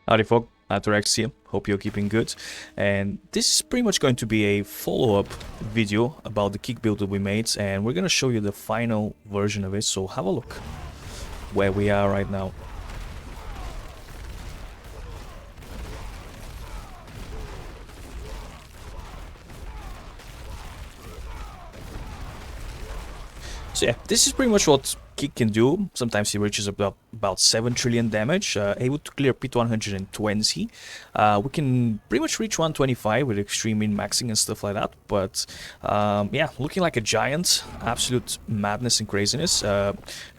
Howdy folk, Athorax here, hope you're keeping good. And this is pretty much going to be a follow-up video about the kick build that we made, and we're gonna show you the final version of it, so have a look where we are right now. So yeah, this is pretty much what Kick can do. Sometimes he reaches about 7 trillion damage, able to clear pit 120. We can pretty much reach 125 with extreme min-maxing and stuff like that, but yeah, looking like a giant, absolute madness and craziness. A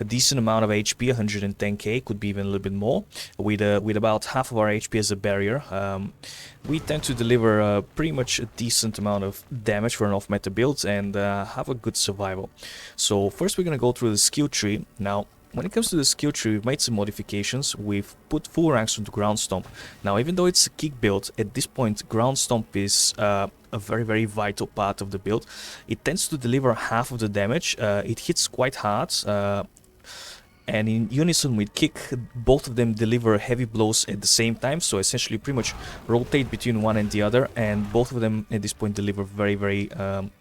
decent amount of HP, 110k, could be even a little bit more, with about half of our HP as a barrier. We tend to deliver pretty much a decent amount of damage for an off-meta build and have a good survival. So first we're going to go through the skill tree. Now, when it comes to the skill tree, we've made some modifications. We've put full ranks onto Ground Stomp. Now, even though it's a kick build, at this point, Ground Stomp is a very vital part of the build. It tends to deliver half of the damage. It hits quite hard. And in unison with kick, both of them deliver heavy blows at the same time, so essentially pretty much rotate between one and the other, and both of them at this point deliver very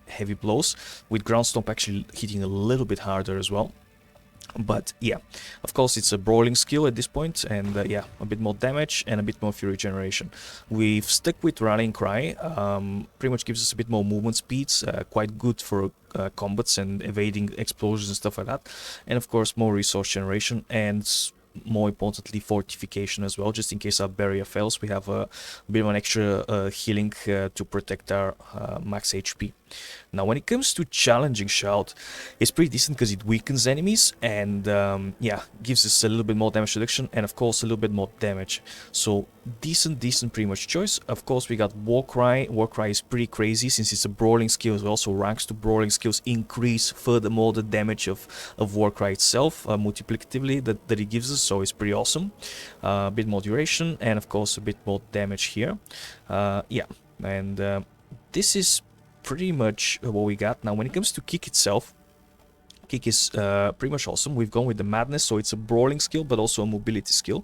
heavy blows, with Ground Stomp actually hitting a little bit harder as well. But yeah, of course it's a brawling skill at this point, and yeah, a bit more damage and a bit more fury generation. We've stuck with Rallying Cry, pretty much gives us a bit more movement speeds, quite good for combats and evading explosions and stuff like that. And of course more resource generation and more importantly fortification as well, just in case our barrier fails. We have a bit of an extra healing to protect our max HP. Now when it comes to challenging shout, it's pretty decent because it weakens enemies and yeah, gives us a little bit more damage reduction and of course a little bit more damage. So decent pretty much choice. Of course we got Warcry. Warcry is pretty crazy since it's a brawling skill as well, so ranks to brawling skills increase furthermore the damage of Warcry itself multiplicatively that it gives us, so it's pretty awesome. A bit more duration and of course a bit more damage here. Yeah, and this is pretty much what we got. Now when it comes to kick itself, kick is pretty much awesome. We've gone with the madness, so it's a brawling skill but also a mobility skill.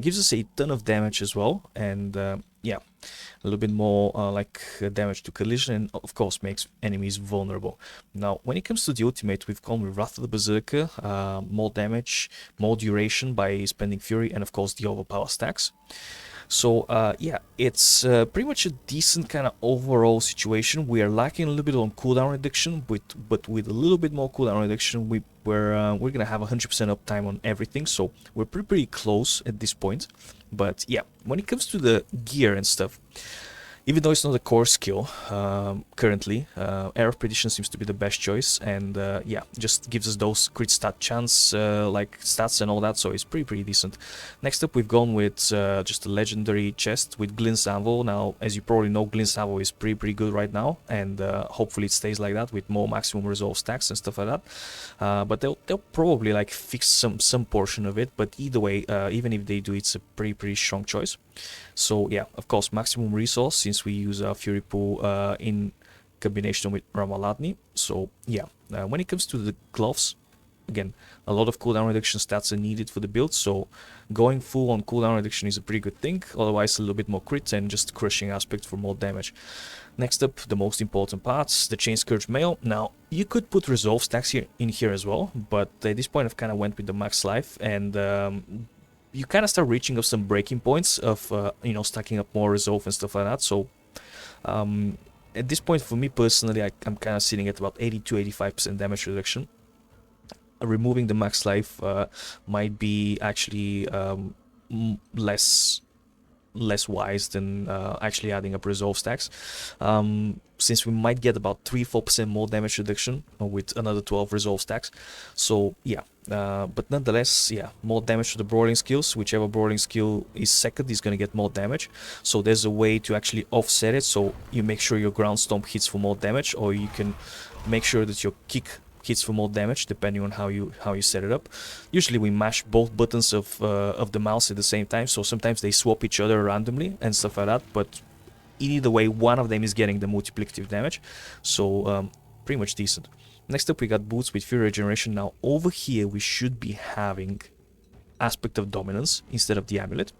Gives us a ton of damage as well, and yeah, a little bit more like damage to collision, and of course makes enemies vulnerable. Now when it comes to the ultimate, we've gone with Wrath of the Berserker, more damage, more duration by spending fury, and of course the overpower stacks. So yeah, it's pretty much a decent kind of overall situation. We are lacking a little bit on cooldown reduction, but with a little bit more cooldown reduction, we're gonna have 100% uptime on everything. So we're pretty close at this point. But yeah, when it comes to the gear and stuff, even though it's not a core skill currently, Air of Perdition seems to be the best choice, and yeah, just gives us those crit stat chance like stats and all that, so it's pretty decent. Next up we've gone with just a legendary chest with Glin's Anvil. Now as you probably know, Glin's Anvil is pretty good right now, and hopefully it stays like that with more maximum resolve stacks and stuff like that. But they'll probably like fix some portion of it, but either way, even if they do, it's a pretty strong choice. So yeah, of course maximum resource since we use our Fury Pool in combination with Ramaladni. So yeah, when it comes to the gloves, again, a lot of cooldown reduction stats are needed for the build, so going full on cooldown reduction is a pretty good thing. Otherwise a little bit more crit and just crushing aspect for more damage. Next up, the most important parts, the Chain Scourge Mail. Now you could put resolve stacks in here as well, but at this point I've kind of went with the max life, and you kind of start reaching up some breaking points of you know, stacking up more resolve and stuff like that. So at this point for me personally, I'm kind of sitting at about 80 to 85% damage reduction. Removing the max life might be actually less wise than actually adding up resolve stacks, since we might get about 3-4% more damage reduction with another 12 resolve stacks. So yeah, but nonetheless, yeah, more damage to the brawling skills. Whichever brawling skill is second is going to get more damage, so there's a way to actually offset it, so you make sure your Ground Stomp hits for more damage, or you can make sure that your kick hits for more damage depending on how you set it up. Usually we mash both buttons of the mouse at the same time, so sometimes they swap each other randomly and stuff like that, but either way one of them is getting the multiplicative damage, so pretty much decent. Next up we got boots with fury regeneration. Now over here we should be having aspect of dominance instead of the amulet.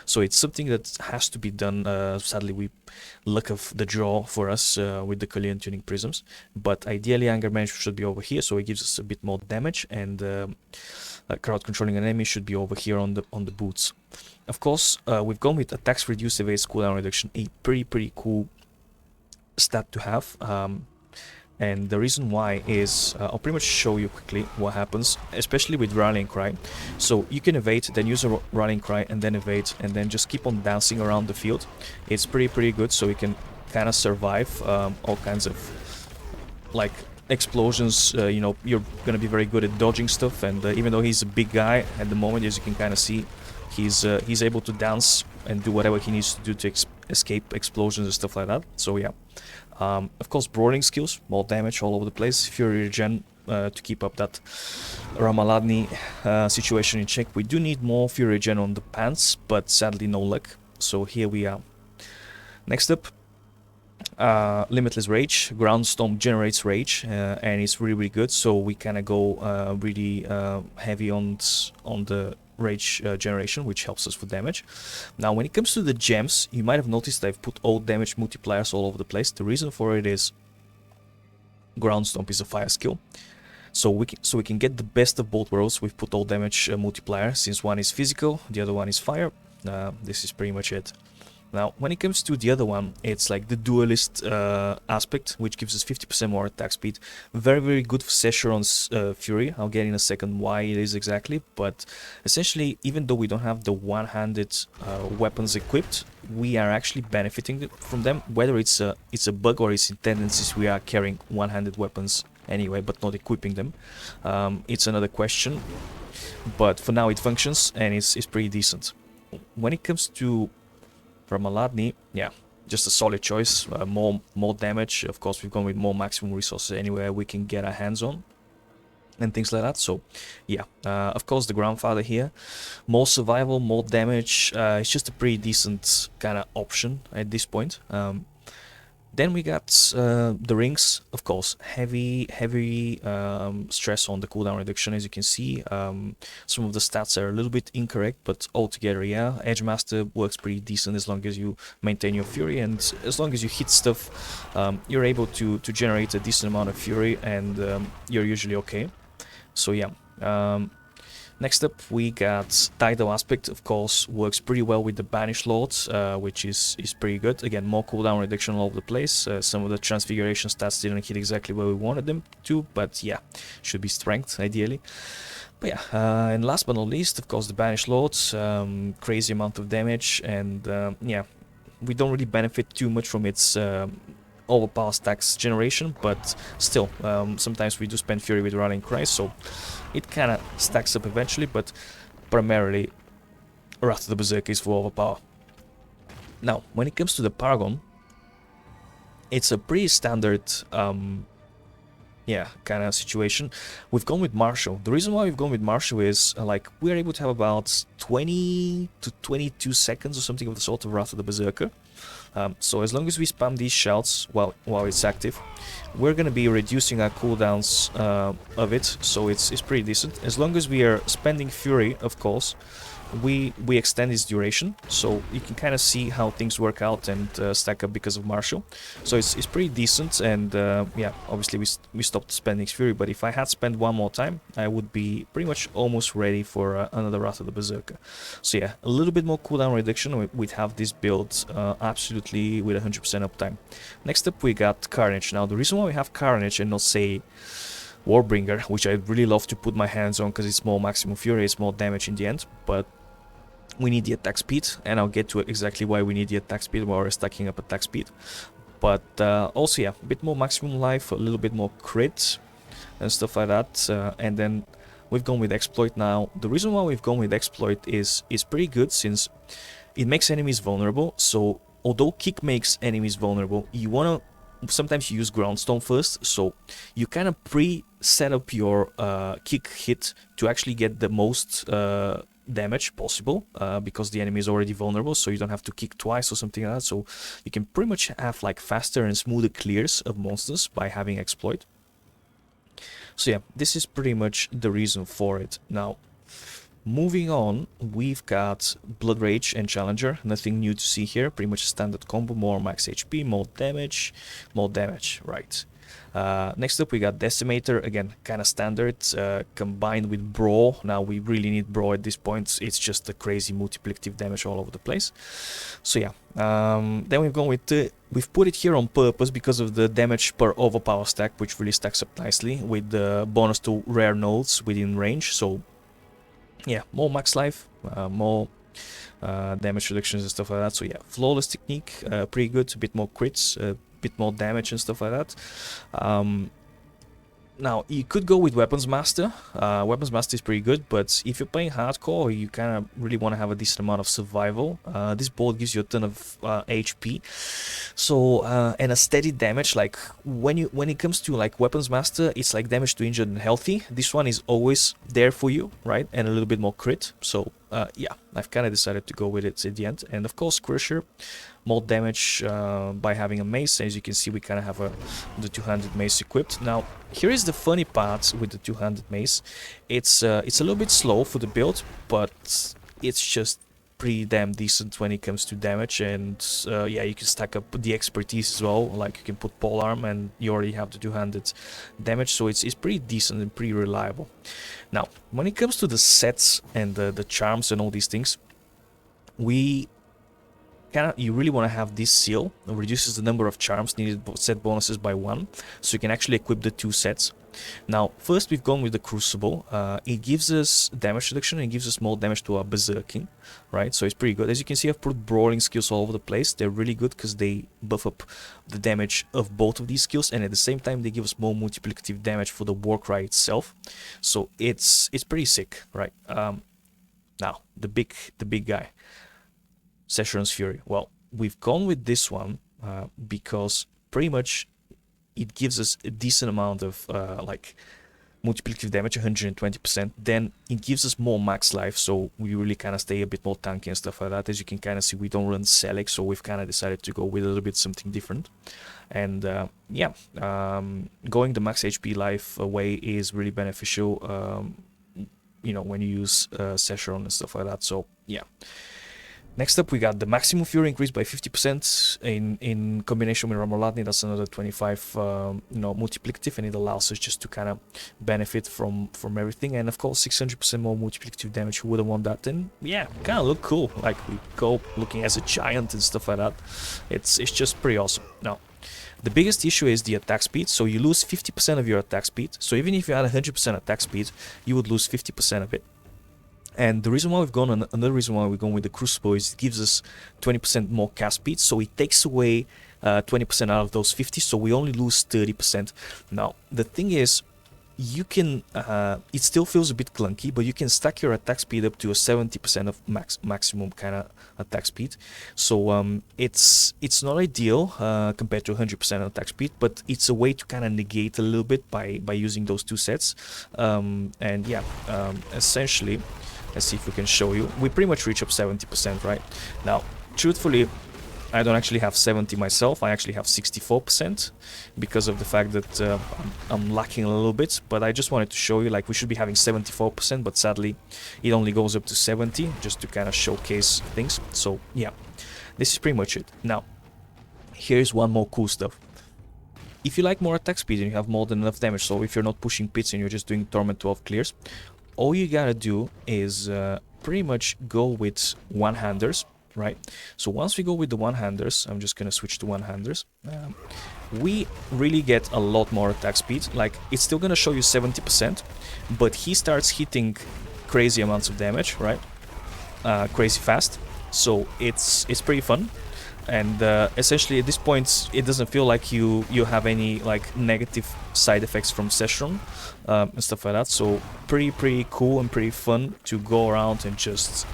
So it's something that has to be done. Sadly, we luck of the draw for us with the Cullinan tuning prisms. But ideally, anger management should be over here, so it gives us a bit more damage, and crowd controlling an enemy should be over here on the boots. Of course, we've gone with attacks reduce, evades, cooldown reduction, a pretty cool stat to have. And the reason why is, I'll pretty much show you quickly what happens, especially with Rallying Cry. So you can evade, then use a Rallying Cry, and then evade, and then just keep on dancing around the field. It's pretty good, so you can kind of survive all kinds of, like, explosions. You know, you're gonna be very good at dodging stuff, and even though he's a big guy at the moment, as you can kind of see, he's able to dance and do whatever he needs to do to escape explosions and stuff like that. So yeah. Of course, brawling skills, more damage all over the place. Fury regen to keep up that Ramaladni situation in check. We do need more Fury regen on the pants, but sadly no luck. So here we are. Next up, Limitless Rage. Ground Stomp generates rage, and it's really good. So we kind of go really heavy on the rage generation, which helps us for damage. Now, when it comes to the gems, you might have noticed I've put all damage multipliers all over the place. The reason for it is Ground Stomp is a fire skill, so we can get the best of both worlds. We've put all damage multiplier, since one is physical, the other one is fire. This is pretty much it. Now, when it comes to the other one, it's like the duelist aspect, which gives us 50% more attack speed. Very good for Sescheron's Fury. I'll get in a second why it is exactly, but essentially, even though we don't have the one-handed weapons equipped, we are actually benefiting from them. Whether it's a bug or it's in tendencies, we are carrying one-handed weapons anyway, but not equipping them. It's another question, but for now it functions, and it's pretty decent. When it comes to Ramaladni, yeah, just a solid choice. More damage. Of course, we've gone with more maximum resources anywhere we can get our hands on, and things like that. So yeah, of course, the Grandfather here, more survival, more damage. It's just a pretty decent kind of option at this point. Then we got the rings, of course, heavy stress on the cooldown reduction. As you can see, some of the stats are a little bit incorrect, but altogether, yeah, Edge Master works pretty decent as long as you maintain your Fury, and as long as you hit stuff, you're able to generate a decent amount of Fury, and you're usually okay. So yeah. Next up, we got Tidal Aspect, of course, works pretty well with the Banished Lords, which is pretty good. Again, more cooldown reduction all over the place. Some of the Transfiguration stats didn't hit exactly where we wanted them to, but yeah, should be strength, ideally. But yeah, and last but not least, of course, the Banished Lords, crazy amount of damage, and yeah, we don't really benefit too much from its overpower stacks generation, but still, sometimes we do spend Fury with Rallying Cry, so it kind of stacks up eventually, but primarily Wrath of the Berserker is for overpower. Now, when it comes to the Paragon, it's a pretty standard, yeah, kind of situation. We've gone with Martial. The reason why we've gone with Martial is, like, we're able to have about 20 to 22 seconds or something of the sort of Wrath of the Berserker. So as long as we spam these shouts while it's active, we're gonna be reducing our cooldowns of it, so it's pretty decent. As long as we are spending Fury, of course, we extend its duration, so you can kind of see how things work out and stack up because of Martial. So it's pretty decent, and yeah, obviously we stopped spending Fury, but if I had spent one more time, I would be pretty much almost ready for another Wrath of the Berserker. So yeah, a little bit more cooldown reduction. We'd have this build absolutely with 100% uptime. Next up, we got Carnage. Now, the reason why we have Carnage and not, say, Warbringer, which I'd really love to put my hands on because it's more maximum Fury, it's more damage in the end, but we need the attack speed, and I'll get to exactly why we need the attack speed while we're stacking up attack speed. But also, yeah, a bit more maximum life, a little bit more crit and stuff like that, and then we've gone with Exploit now. The reason why we've gone with Exploit is pretty good, since it makes enemies vulnerable. So although Kick makes enemies vulnerable, you want to sometimes you use Ground Stomp first, so you kind of pre-set up your Kick hit to actually get the most damage possible, because the enemy is already vulnerable, so you don't have to kick twice or something like that. So you can pretty much have like faster and smoother clears of monsters by having Exploit. So yeah, this is pretty much the reason for it. Now, Moving on, we've got Blood Rage and Challenger. Nothing new to see here. Pretty much a standard combo. More max HP, more damage, right. Next up we got Decimator, again kind of standard, combined with Brawl. Now we really need Brawl at this point, it's just a crazy multiplicative damage all over the place. So yeah, then we've gone with, we've put it here on purpose because of the damage per overpower stack, which really stacks up nicely with the bonus to rare nodes within range. So yeah, more max life, more damage reductions and stuff like that. So yeah, Flawless technique, pretty good, a bit more crits, bit more damage and stuff like that. Now you could go with Weapons Master. Weapons Master is pretty good, but if you're playing hardcore, you kind of really want to have a decent amount of survival. This board gives you a ton of HP, so and a steady damage. Like when it comes to like Weapons Master, it's like damage to injured and healthy. This one is always there for you, right? And a little bit more crit. So yeah, I've kind of decided to go with it at the end. And of course, Crusher, more damage by having a mace. As you can see, we kind of have the two-handed mace equipped. Now, here is the funny part with the two-handed mace. It's a little bit slow for the build, but it's just pretty damn decent when it comes to damage. And yeah, you can stack up the expertise as well. Like you can put polearm, and you already have the two-handed damage, so it's pretty decent and pretty reliable. Now, when it comes to the sets and the charms and all these things, you really want to have this seal. It reduces the number of charms needed set bonuses by 1, so you can actually equip the 2 sets. Now, first we've gone with the Crucible. It gives us damage reduction and gives us more damage to our Berserking, right? So it's pretty good. As you can see, I've put Brawling skills all over the place. They're really good because they buff up the damage of both of these skills, and at the same time they give us more multiplicative damage for the Warcry itself. So it's pretty sick, right? Now, the big guy. Session's Fury. Well, we've gone with this one because pretty much it gives us a decent amount of like multiplicative damage, 120%. Then it gives us more max life, so we really kind of stay a bit more tanky and stuff like that. As you can kind of see, we don't run Select, so we've kind of decided to go with a little bit something different. And yeah, going the max HP life away is really beneficial, you know, when you use Session and stuff like that. So yeah. Next up, we got the maximum fury increased by 50% in combination with Ramolatni. That's another 25, you know, multiplicative, and it allows us just to kind of benefit from everything. And of course, 600% more multiplicative damage. Who wouldn't want that? And yeah, kind of look cool. Like we go looking as a giant and stuff like that. It's just pretty awesome. Now, the biggest issue is the attack speed. So you lose 50% of your attack speed. So even if you had 100% attack speed, you would lose 50% of it. And the reason why we've gone, another reason why we're going with the Crucible is it gives us 20% more cast speed, so it takes away 20% out of those 50, so we only lose 30%. Now, the thing is, you can, it still feels a bit clunky, but you can stack your attack speed up to a 70% of maximum kind of attack speed. So it's not ideal compared to 100% attack speed, but it's a way to kind of negate a little bit by using those 2 sets. And yeah, essentially, let's see if we can show you. We pretty much reach up 70%, right? Now, truthfully, I don't actually have 70 myself. I actually have 64% because of the fact that I'm lacking a little bit. But I just wanted to show you, like, we should be having 74%, but sadly, it only goes up to 70 just to kind of showcase things. So, yeah, this is pretty much it. Now, here's one more cool stuff. If you like more attack speed and you have more than enough damage, so if you're not pushing pits and you're just doing Torment 12 clears, all you gotta do is pretty much go with one-handers, right? So once we go with the one-handers, I'm just gonna switch to one-handers, we really get a lot more attack speed. Like, it's still gonna show you 70%, but he starts hitting crazy amounts of damage, right? Crazy fast. So it's pretty fun. And essentially at this point it doesn't feel like you have any like negative side effects from Session and stuff like that. So pretty cool and pretty fun to go around and just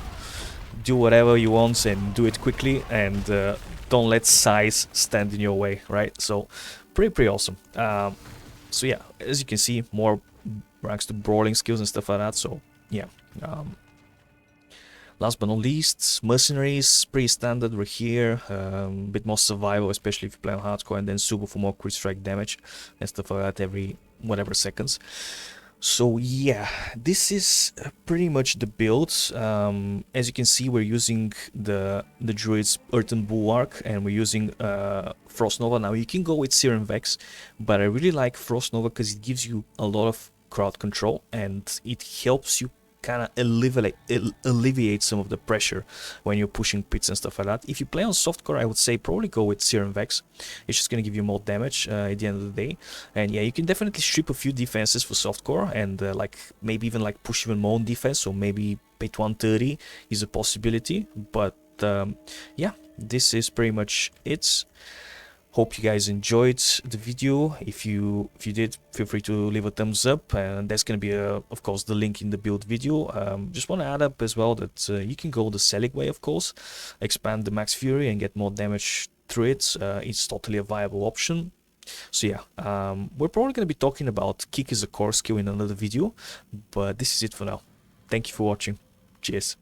do whatever you want and do it quickly, and don't let size stand in your way, right? So pretty awesome. So yeah, as you can see, more ranks to brawling skills and stuff like that. So yeah. Last but not least, Mercenaries, pretty standard, we're here, a bit more survival, especially if you play on hardcore, and then Super for more crit strike damage and stuff like that every whatever seconds. So yeah, this is pretty much the build. As you can see, we're using the Druid's Earthen Bulwark, and we're using Frost Nova. Now you can go with Serum Vex, but I really like Frost Nova because it gives you a lot of crowd control, and it helps you kind of alleviate some of the pressure when you're pushing pits and stuff like that. If you play on softcore, I would say probably go with Serum Vex. It's just going to give you more damage at the end of the day. And yeah, you can definitely strip a few defenses for softcore, and like maybe even like push even more on defense, so maybe pit 130 is a possibility. But yeah, this is pretty much it. Hope you guys enjoyed the video. If you did, feel free to leave a thumbs up, and there's gonna be of course the link in the build video. Just want to add up as well that you can go the Selig way, of course, expand the Max Fury and get more damage through it. It's totally a viable option. So yeah, we're probably gonna be talking about Kick as a core skill in another video, but this is it for now. Thank you for watching. Cheers.